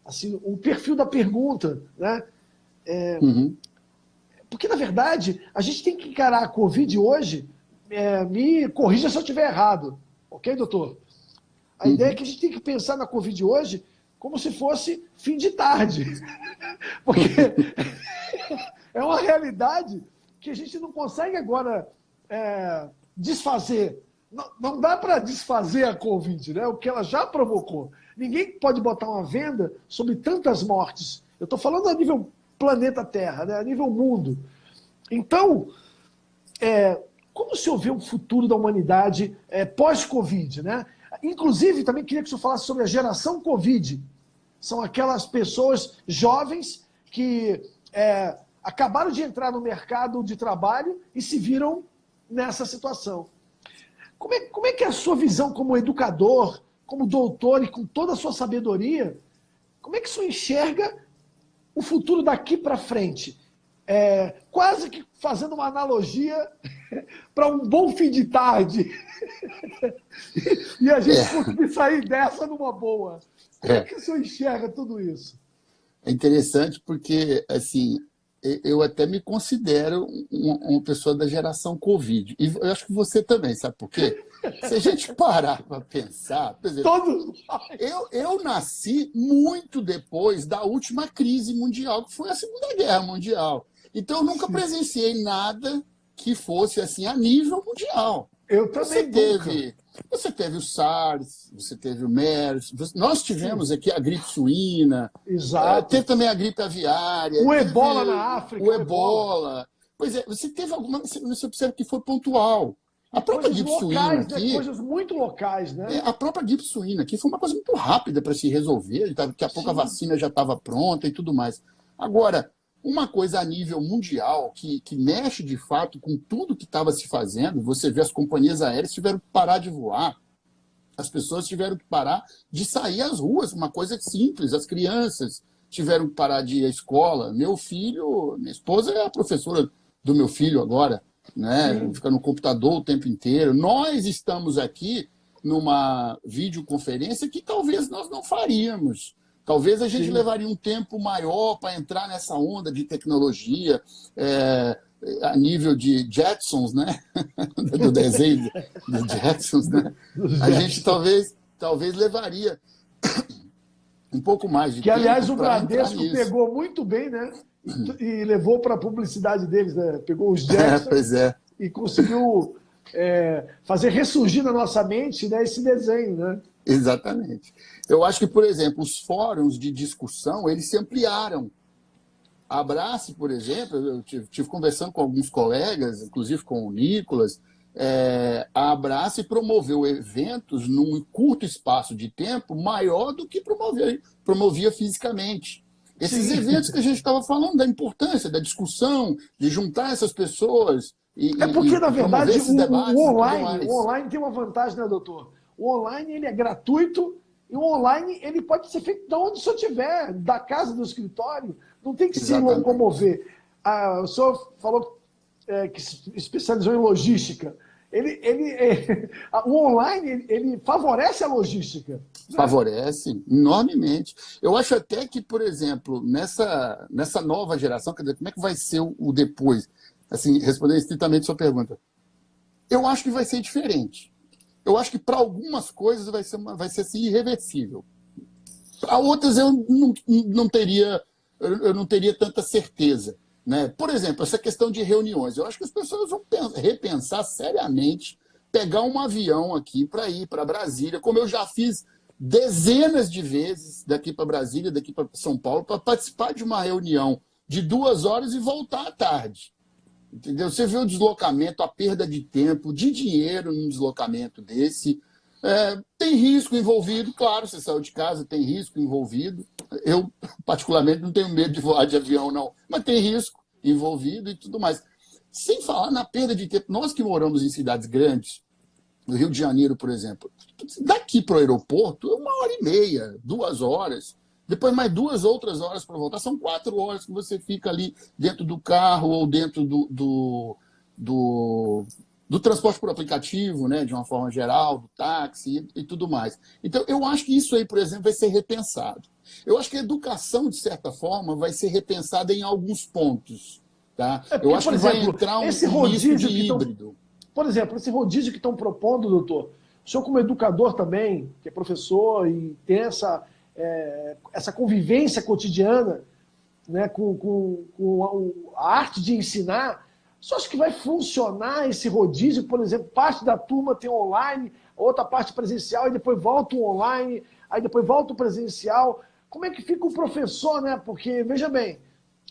assim, o perfil da pergunta, né? Porque, na verdade, a gente tem que encarar a Covid hoje, me corrija se eu estiver errado, ok, doutor? A ideia é que a gente tem que pensar na Covid hoje como se fosse fim de tarde. Porque é uma realidade que a gente não consegue agora desfazer. Não dá para desfazer a Covid, né? O que ela já provocou. Ninguém pode botar uma venda sobre tantas mortes. Eu estou falando a nível planeta Terra, né? A nível mundo. Então, como o senhor vê o futuro da humanidade pós-Covid, né? Inclusive, também queria que o senhor falasse sobre a geração Covid. São aquelas pessoas jovens que acabaram de entrar no mercado de trabalho e se viram nessa situação. Como é que é a sua visão como educador, como doutor e com toda a sua sabedoria, como é que o senhor enxerga o futuro daqui para frente? Quase que fazendo uma analogia para um bom fim de tarde. E a gente conseguir sair dessa numa boa. Como é que o senhor enxerga tudo isso? É interessante porque, assim, eu até me considero uma pessoa da geração Covid. E eu acho que você também, sabe por quê? Se a gente parar para pensar... Por exemplo, eu nasci muito depois da última crise mundial, que foi a Segunda Guerra Mundial. Então, eu nunca presenciei nada que fosse assim a nível mundial. Eu também Você teve o SARS, você teve o MERS, nós tivemos aqui a gripe suína, teve também a gripe aviária. O ebola na África. O ebola. Pois é, você teve alguma... Você observa que foi pontual. A própria gripe suína aqui... Coisas muito locais, né? A própria gripe suína aqui foi uma coisa muito rápida para se resolver, daqui a pouco a vacina já estava pronta e tudo mais. Agora, uma coisa a nível mundial que mexe de fato com tudo que estava se fazendo, você vê as companhias aéreas tiveram que parar de voar, as pessoas tiveram que parar de sair às ruas, uma coisa simples, as crianças tiveram que parar de ir à escola. Minha esposa é a professora do meu filho agora, né? Fica no computador o tempo inteiro. Nós estamos aqui numa videoconferência que talvez nós não faríamos. Talvez a gente levaria um tempo maior para entrar nessa onda de tecnologia, a nível de Jetsons, né? Do desenho dos Jetsons, né? A gente talvez levaria um pouco mais de tempo. Que, aliás, o Bradesco pegou muito bem, né? E levou para a publicidade deles, né? Pegou os Jetsons e conseguiu fazer ressurgir na nossa mente, né, esse desenho, né? Exatamente. Eu acho que, por exemplo, os fóruns de discussão, eles se ampliaram. A Abrace, por exemplo, eu tive conversando com alguns colegas, inclusive com o Nicolas, a Abrace promoveu eventos num curto espaço de tempo maior do que promovia fisicamente. Esses eventos que a gente estava falando, da importância da discussão, de juntar essas pessoas. Porque, na verdade, o online tem uma vantagem, né, doutor? O online ele é gratuito e o online ele pode ser feito de onde o senhor estiver, da casa, do escritório, não tem que se locomover. O senhor falou que se especializou em logística. O online ele favorece a logística. Favorece enormemente. Eu acho até que, por exemplo, nessa nova geração, quer dizer, como é que vai ser o depois? Assim, respondendo estritamente a sua pergunta, eu acho que vai ser diferente. Eu acho que para algumas coisas vai ser assim, irreversível. Para outras eu não teria tanta certeza. né? Por exemplo, essa questão de reuniões. Eu acho que as pessoas vão repensar seriamente, pegar um avião aqui para ir para Brasília, como eu já fiz dezenas de vezes daqui para Brasília, daqui para São Paulo, para participar de uma reunião de 2 horas e voltar à tarde. Entendeu? Você vê o deslocamento, a perda de tempo, de dinheiro num deslocamento desse. Tem risco envolvido, claro, você saiu de casa, tem risco envolvido. Eu, particularmente, não tenho medo de voar de avião, não, mas tem risco envolvido e tudo mais. Sem falar na perda de tempo. Nós que moramos em cidades grandes, no Rio de Janeiro, por exemplo, daqui para o aeroporto é 1h30, 2 horas. Depois mais 2 outras horas para voltar. São 4 horas que você fica ali dentro do carro ou dentro do transporte por aplicativo, né, de uma forma geral, do táxi e tudo mais. Então, eu acho que isso aí, por exemplo, vai ser repensado. Eu acho que a educação, de certa forma, vai ser repensada em alguns pontos. Tá? Porque, eu acho por que exemplo, vai entrar um esse misto de rodízio híbrido. por exemplo, esse rodízio que estão propondo, doutor, o senhor como educador também, que é professor e tem essa convivência cotidiana, né, com a arte de ensinar, o senhor acha que vai funcionar esse rodízio? Por exemplo, parte da turma tem online, outra parte presencial, e depois volta o online, aí depois volta o presencial. Como é que fica o professor, né? Porque, veja bem,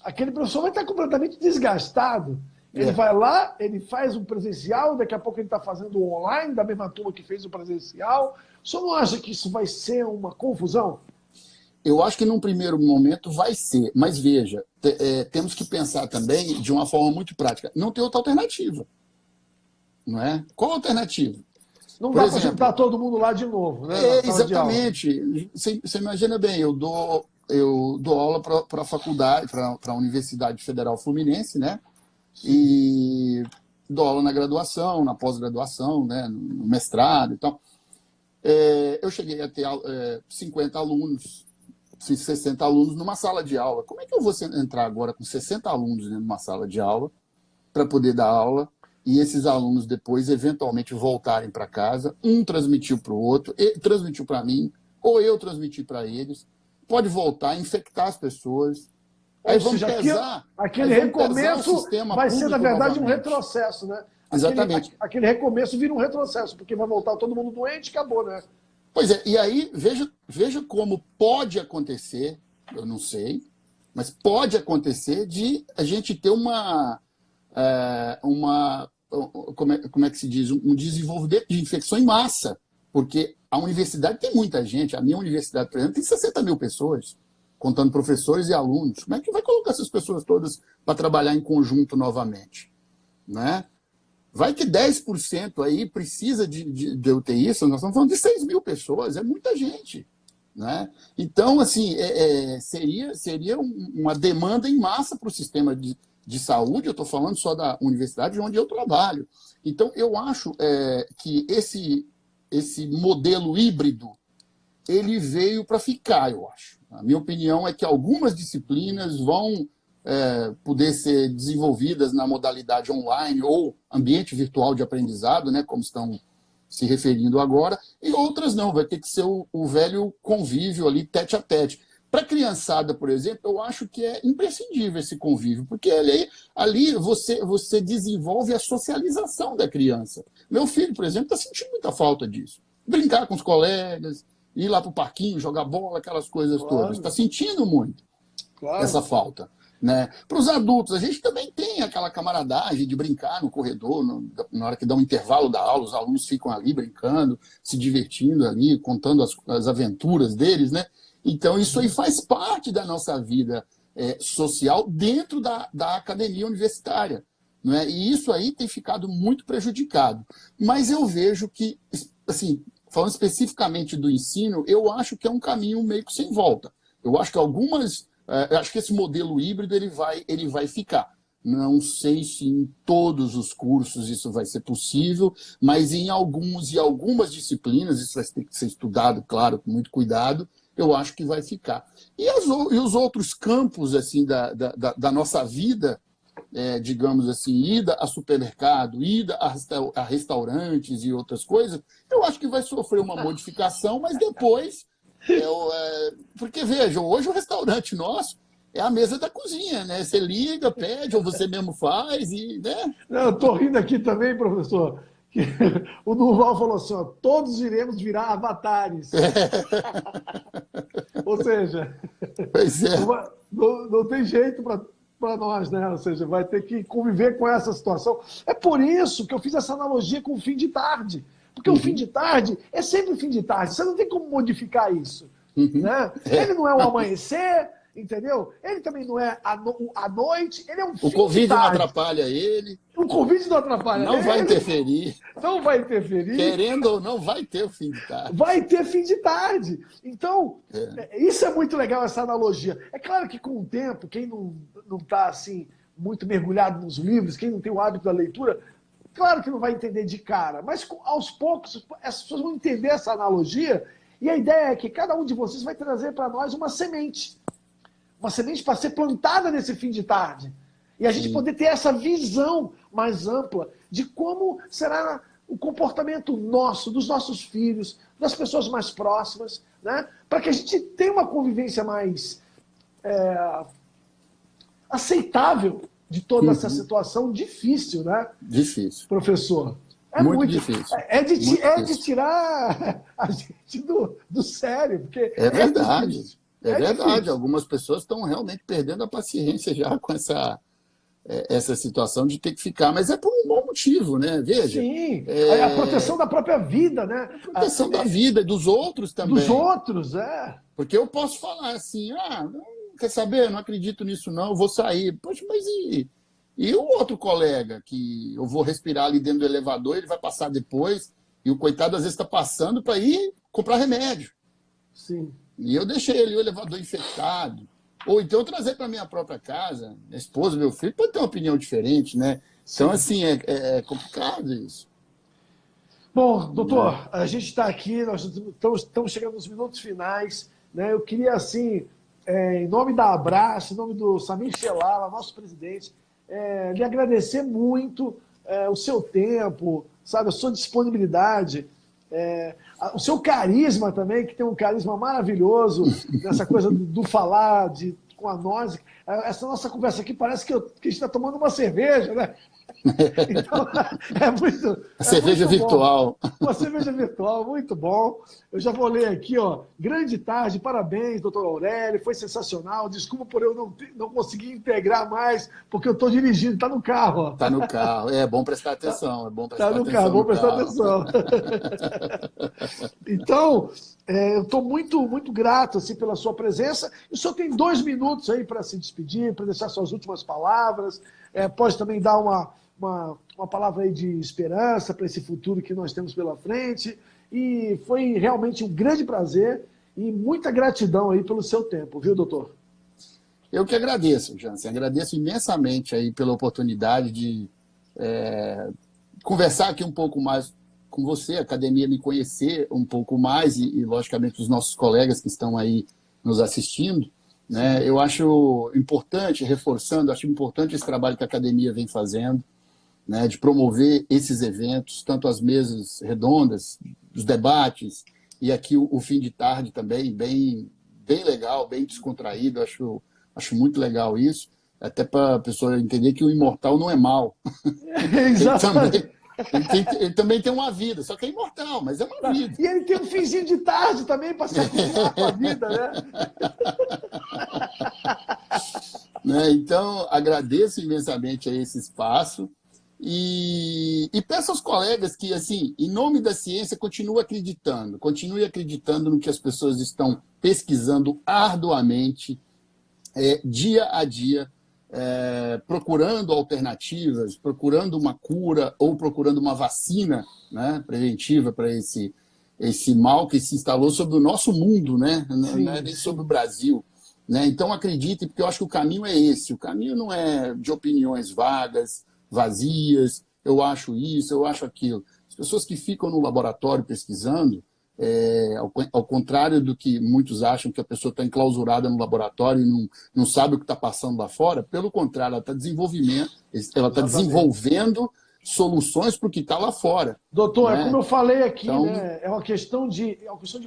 aquele professor vai estar completamente desgastado. Ele vai lá, ele faz um presencial, daqui a pouco ele está fazendo o online, da mesma turma que fez o presencial. O senhor não acha que isso vai ser uma confusão? Eu acho que num primeiro momento vai ser, mas veja, temos que pensar também de uma forma muito prática. Não tem outra alternativa. Não é? Qual a alternativa? Não dá para juntar todo mundo lá de novo, né? Exatamente. Você imagina bem, eu dou aula para a faculdade, para a Universidade Federal Fluminense, né? E dou aula na graduação, na pós-graduação, né? No mestrado e tal. Eu cheguei a ter 50 alunos, 60 alunos numa sala de aula. Como é que eu vou entrar agora com 60 alunos dentro de uma sala de aula para poder dar aula e esses alunos depois eventualmente voltarem para casa, um transmitiu para o outro, transmitiu para mim, ou eu transmiti para eles, pode voltar, infectar as pessoas. Aí vamos pesar. Aquele recomeço vai ser, na verdade, um retrocesso, né? Exatamente. Aquele recomeço vira um retrocesso, porque vai voltar todo mundo doente e acabou, né? Pois é, e aí veja como pode acontecer, eu não sei, mas pode acontecer de a gente ter como é que se diz, um desenvolvimento de infecção em massa, porque a universidade tem muita gente, a minha universidade, por exemplo, tem 60 mil pessoas, contando professores e alunos. Como é que vai colocar essas pessoas todas para trabalhar em conjunto novamente? Né? Vai que 10% aí precisa de UTI, nós estamos falando de 6 mil pessoas, é muita gente. Né? Então, assim, seria uma demanda em massa para o sistema de saúde, eu estou falando só da universidade onde eu trabalho. Então, eu acho que esse modelo híbrido, ele veio para ficar, eu acho. A minha opinião é que algumas disciplinas vão poder ser desenvolvidas na modalidade online ou ambiente virtual de aprendizado, né, como estão se referindo agora, e outras não, vai ter que ser o velho convívio ali, tete a tete. Para a criançada, por exemplo, eu acho que é imprescindível esse convívio, porque ali você desenvolve a socialização da criança. Meu filho, por exemplo, está sentindo muita falta disso. Brincar com os colegas, ir lá para o parquinho, jogar bola, aquelas coisas todas. Está sentindo muito essa falta. Né? Para os adultos, a gente também tem aquela camaradagem de brincar no corredor, na hora que dá um intervalo da aula, os alunos ficam ali brincando, se divertindo ali, contando as aventuras deles, né? Então, isso aí faz parte da nossa vida social dentro da academia universitária. Né? E isso aí tem ficado muito prejudicado. Mas eu vejo que, assim, falando especificamente do ensino, eu acho que é um caminho meio que sem volta. Eu acho que acho que esse modelo híbrido ele vai ficar. Não sei se em todos os cursos isso vai ser possível, mas em algumas disciplinas, isso vai ter que ser estudado, claro, com muito cuidado, eu acho que vai ficar. E os outros campos assim, da nossa vida, digamos assim, ida a supermercado, ida a restaurantes e outras coisas, eu acho que vai sofrer uma modificação, mas depois... porque, vejam, hoje o restaurante nosso, é a mesa da cozinha, né? Você liga, pede, ou você mesmo faz, e, né? Não, eu estou rindo aqui também, professor, que o Durval falou assim, ó, todos iremos virar avatares. Ou seja, Pois é. não tem jeito para nós, né? Ou seja, vai ter que conviver com essa situação. É por isso que eu fiz essa analogia com o fim de tarde. Porque o fim de tarde é sempre o fim de tarde. Você não tem como modificar isso. Né? Ele não é o amanhecer, entendeu? Ele também não é a noite, ele é um fim O Covid de tarde. não atrapalha ele. O Covid não atrapalha Não ele. vai interferir. Não vai interferir. Querendo ou não, vai ter o fim de tarde. Vai ter fim de tarde. Então, isso é muito legal, essa analogia. É claro que com o tempo, quem não está assim, muito mergulhado nos livros, quem não tem o hábito da leitura, claro que não vai entender de cara, mas aos poucos as pessoas vão entender essa analogia, e a ideia é que cada um de vocês vai trazer para nós uma semente para ser plantada nesse fim de tarde. E a gente poder ter essa visão mais ampla de como será o comportamento nosso, dos nossos filhos, das pessoas mais próximas, né? Para que a gente tenha uma convivência mais aceitável de toda essa situação difícil, né? Difícil. Professor. Muito difícil. É de tirar a gente do sério, porque é verdade. Difícil. É verdade. Difícil. Algumas pessoas estão realmente perdendo a paciência já com essa situação de ter que ficar. Mas é por um bom motivo, né? Veja. Sim, a proteção da própria vida, né? A proteção da vida e dos outros também. Dos outros, Porque eu posso falar assim, quer saber? Eu não acredito nisso não, eu vou sair. Poxa, mas e o outro colega que eu vou respirar ali dentro do elevador, ele vai passar depois, e o coitado às vezes está passando para ir comprar remédio. Sim. E eu deixei ali o elevador infectado. Ou então eu trazer para minha própria casa, minha esposa, meu filho, pode ter uma opinião diferente, né? Então, assim, é complicado isso. Bom, doutor, a gente está aqui, nós estamos chegando nos minutos finais, né? Eu queria, assim, em nome da Abraço, em nome do Samir Shelala, nosso presidente, lhe agradecer muito o seu tempo, sabe, a sua disponibilidade, o seu carisma também, que tem um carisma maravilhoso nessa coisa do falar com a nós. Essa nossa conversa aqui parece que a gente está tomando uma cerveja, né? Então, cerveja muito virtual. Bom. Uma cerveja virtual, muito bom. Eu já vou ler aqui, ó. Grande tarde, parabéns, doutor Aurélio, foi sensacional. Desculpa por eu não conseguir integrar mais, porque eu estou dirigindo, está no carro. Está no carro, é bom prestar atenção. Está no carro, vou prestar atenção. Então, eu estou muito, muito grato assim, pela sua presença. E o senhor tem 2 minutos aí para se despedir, para deixar suas últimas palavras. Pode também dar uma palavra aí de esperança para esse futuro que nós temos pela frente. E foi realmente um grande prazer e muita gratidão aí pelo seu tempo, viu, doutor? Eu que agradeço, Jansen. Agradeço imensamente aí pela oportunidade de conversar aqui um pouco mais com você, a academia me conhecer um pouco mais e logicamente, os nossos colegas que estão aí nos assistindo. Né? Eu acho importante, reforçando, acho importante esse trabalho que a academia vem fazendo, né, de promover esses eventos, tanto as mesas redondas, os debates, e aqui o fim de tarde também, bem legal, bem descontraído, acho muito legal isso, até para a pessoa entender que o imortal não é mal. Exatamente. Ele também tem uma vida, só que é imortal, mas é uma vida. E ele tem um finzinho de tarde também para se acostumar com a vida, né? Então, agradeço imensamente a esse espaço e peço aos colegas que, assim, em nome da ciência, continue acreditando no que as pessoas estão pesquisando arduamente, dia a dia, procurando alternativas, procurando uma cura ou procurando uma vacina, né, preventiva para esse mal que se instalou sobre o nosso mundo, né? Não é nem sobre o Brasil. Né? Então, acreditem, porque eu acho que o caminho é esse. O caminho não é de opiniões vagas, vazias, eu acho isso, eu acho aquilo. As pessoas que ficam no laboratório pesquisando, ao contrário do que muitos acham, que a pessoa está enclausurada no laboratório e não sabe o que está passando lá fora, pelo contrário, ela está desenvolvendo soluções para o que está lá fora. Doutor, né? Como eu falei aqui, então, né? É uma questão de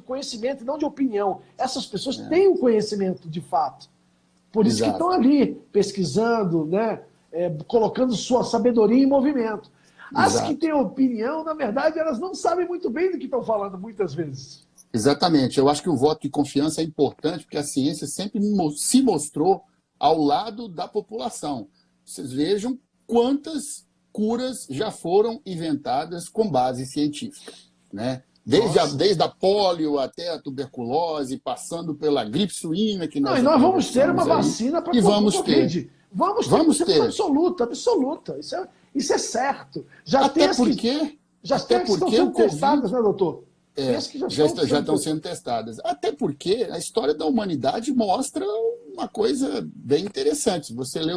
conhecimento e não de opinião. Essas pessoas têm o conhecimento, de fato. Por isso que Exato. estão ali, pesquisando, né? Colocando sua sabedoria em movimento. As Exato. que têm opinião, na verdade, elas não sabem muito bem do que estão falando, muitas vezes. Exatamente. Eu acho que o voto de confiança é importante, porque a ciência sempre se mostrou ao lado da população. Vocês vejam quantas curas já foram inventadas com base científica, né? Desde a polio até a tuberculose, passando pela gripe suína, que Não, nós e já nós vamos ter uma conversamos aí. vacina para E o vamos Covid. ter. Vamos ter, absoluta, absoluta. Isso é certo. Já tem Até as que estão sendo o Covid testadas, né, doutor? Tem as que já estão sendo testadas. Até porque a história da humanidade mostra uma coisa bem interessante. Se você lê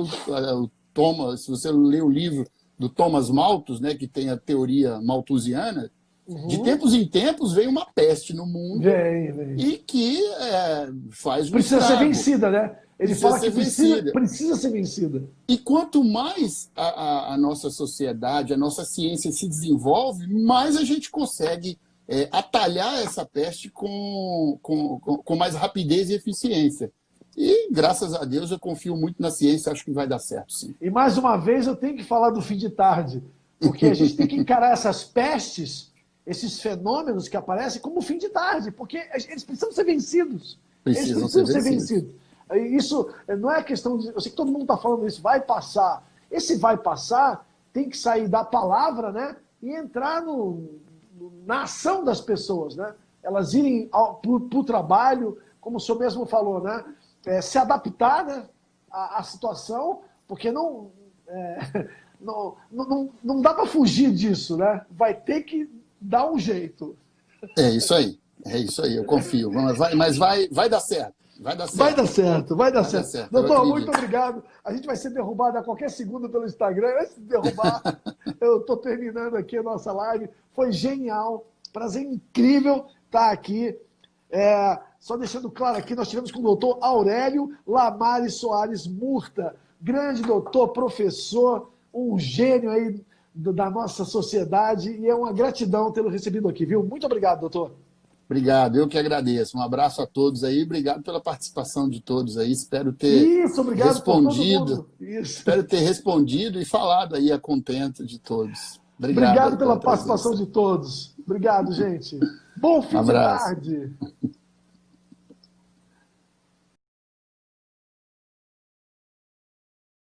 se você lê o livro do Thomas Malthus, né, que tem a teoria malthusiana, de tempos em tempos vem uma peste no mundo e que faz um precisa ser estrago. vencida, né? Ele Precisa fala que ser vencida. precisa ser vencida. E quanto mais a nossa sociedade, a nossa ciência se desenvolve, mais a gente consegue atalhar essa peste com mais rapidez e eficiência. E, graças a Deus, eu confio muito na ciência, acho que vai dar certo, sim. E, mais uma vez, eu tenho que falar do fim de tarde, porque a gente tem que encarar essas pestes, esses fenômenos que aparecem, como fim de tarde, porque eles precisam ser vencidos. Eles precisam ser vencidos. Isso não é questão de... Eu sei que todo mundo está falando isso, vai passar. Esse vai passar tem que sair da palavra, né, e entrar na ação das pessoas, né? Elas irem para o trabalho, como o senhor mesmo falou, né? Se adaptar, né, à situação, porque não dá para fugir disso, né? Vai ter que dar um jeito. É isso aí, eu confio. Mas vai dar certo. Vai dar certo. Vai dar certo. Doutor, muito obrigado. A gente vai ser derrubado a qualquer segundo pelo Instagram. Antes de derrubar, eu estou terminando aqui a nossa live. Foi genial. Prazer incrível estar aqui. Só deixando claro aqui, nós tivemos com o doutor Aurélio Lamares Soares Murta. Grande doutor, professor, um gênio aí da nossa sociedade. E é uma gratidão tê-lo recebido aqui, viu? Muito obrigado, doutor. Obrigado, eu que agradeço. Um abraço a todos aí, obrigado pela participação de todos aí. Espero ter respondido. Espero ter respondido e falado aí a contento de todos. Obrigado pela participação de todos. Obrigado, gente. Bom fim de tarde.